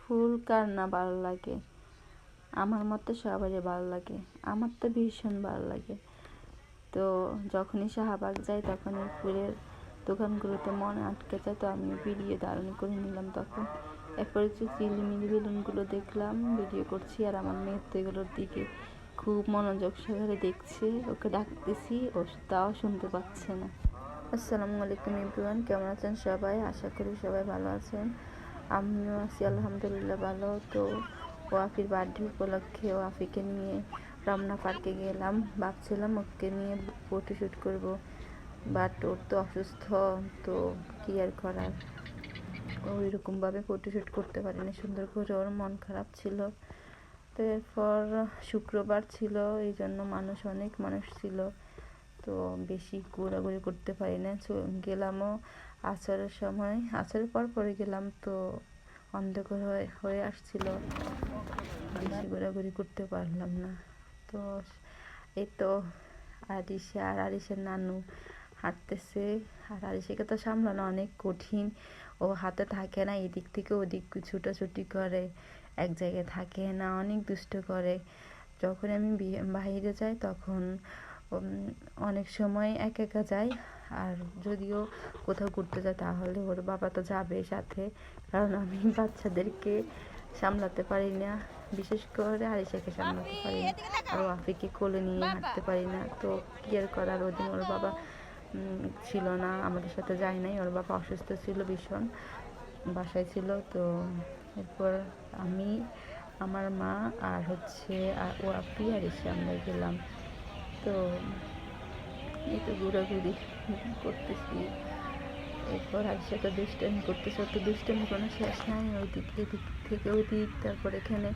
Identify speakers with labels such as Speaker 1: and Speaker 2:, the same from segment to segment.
Speaker 1: ফুল কার না ভালো লাগে? আমার মতে সবারই ভালো লাগে, আমার তো ভীষণ ভালো লাগে। তো যখনই শাহবাগ যাই তখনই ফুলের দোকানগুলোতে মনে আটকে যায়, তো আমি ভিডিও ধারণ করে নিলাম। তখন এরপরে যে ঝিলিমিলি বেলুনগুলো দেখলাম, ভিডিও করছি, আর আমার মেয়ে তো এগুলোর দিকে খুব মনোযোগ সহকারে দেখছে। ওকে ডাকতেছি, ও তাও শুনতে পাচ্ছে না। আসসালামু আলাইকুম এভরিওয়ান, কেমন আছেন সবাই? আশা করি সবাই ভালো আছেন। আমিও আছি আলহামদুলিল্লাহ ভালো। তো ওয়াফির বার্থডে উপলক্ষে ওয়াফিকে নিয়ে রমনা পার্কে গেলাম। ভাবছিলাম ওকে নিয়ে ফটোশ্যুট করব, বাট ওর তো অসুস্থ, তো কি আর করার, ওই রকমভাবে ফটোশ্যুট করতে পারিনি সুন্দর করে। ওর মন খারাপ ছিল। তো এরপর শুক্রবার ছিল, এই জন্য অনেক মানুষ ছিল, তো বেশি ঘোরাঘুরি করতে পারি না। গেলামও আসরের সময়, আসরের পরে গেলাম, তো অন্ধকার হয়ে আসছিল, বেশি ঘোরাঘুরি করতে পারলাম না। তো এই তো আরিশের নানু হাঁটতেছে, আর আরিশাকে তো সামলানো অনেক কঠিন। ও হাতে থাকে না, এদিক থেকে ওদিক ছুটাছুটি করে, এক জায়গায় থাকে না, অনেক দুষ্ট করে। যখন আমি বাইরে যাই তখন অনেক সময় একা যাই, আর যদিও কোথাও ঘুরতে যায় তাহলে ওর বাবা তো যাবে সাথে, কারণ আমি বাচ্চাদেরকে সামলাতে পারি না, বিশেষ করে আরিশাকে সামলাতে পারি না, আর ওয়াফিকে কোলে নিয়ে হাঁটতে পারি না। তো কি আর করার, ওদিন ওর বাবা ছিল না, আমাদের সাথে যায় নাই, ওর বাবা অসুস্থ ছিল ভীষণ, বাসায় ছিল। তো এরপর আমি, আমার মা, আর ওয়াফি আর এসে আমরা গেলাম। তো এই তো ঘোরাঘুরি করতেছি। এরপর আরিশা তো দুষ্টামি করতেছে, তো দুষ্টামি কোনো শেষ নাই, এদিক থেকে ওই দিক, তারপর এখানে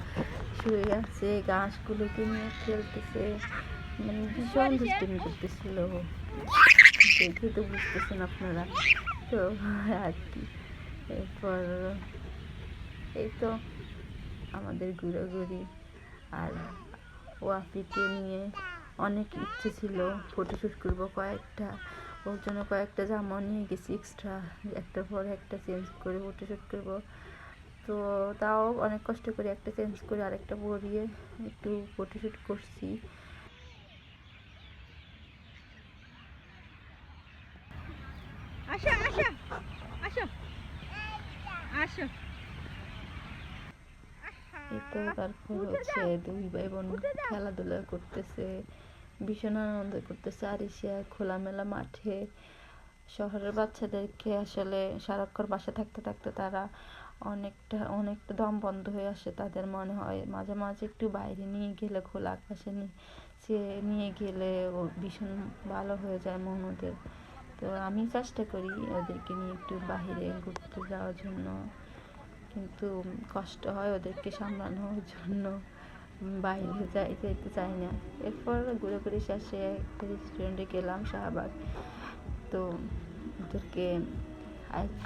Speaker 1: শুয়ে আছে, ঘাসগুলোকে নিয়ে খেলতেছে, মানে ভীষণ দুষ্টামি করতেছিল। দেখে তো বুঝতেছেন আপনারা। তো আর কি, এরপর এই তো আমাদের ঘোরাঘুরি। আর ওয়াফিকে নিয়ে অনেক ইচ্ছে ছিল ফটোশ্যুট করবো কয়েকটা, ওর জন্য কয়েকটা জামা নিয়ে গেছি এক্সট্রা, একটার পর একটা চেঞ্জ করে ফটোশ্যুট করবো। তো তাও অনেক কষ্ট করে একটা চেঞ্জ করে আরেকটা পরিয়ে একটু ফটোশ্যুট করছি।
Speaker 2: আসো আসো আসো আসো।
Speaker 1: এই তো তারপর দুই ভাই বোন খেলাধুলা করতেছে, ভীষণ আনন্দ করতেছে। আরিশা খোলামেলা মাঠে, শহরের বাচ্চাদেরকে আসলে সারাক্ষণ বাসা থাকতে থাকতে তারা অনেকটা দম বন্ধ হয়ে আসে, তাদের মনে হয় মাঝে মাঝে একটু বাইরে নিয়ে গেলে, খোলা আকাশে নিয়ে গেলে ও ভীষণ ভালো হয়ে যায় মন ওদের। তো আমি চেষ্টা করি ওদেরকে নিয়ে একটু বাইরে ঘুরতে যাওয়ার জন্য, কিন্তু কষ্ট হয় ওদেরকে সামলানোর জন্য, বাইরে যেতে চাই না। এরপর ঘুরে শেষে একটা রেস্টুরেন্টে গেলাম, শাহবাগ। তো ওদেরকে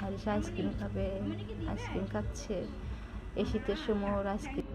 Speaker 1: আইসক্রিম খাবে, আইসক্রিম খাচ্ছে, এই শীতের সময় ওর আইসক্রিম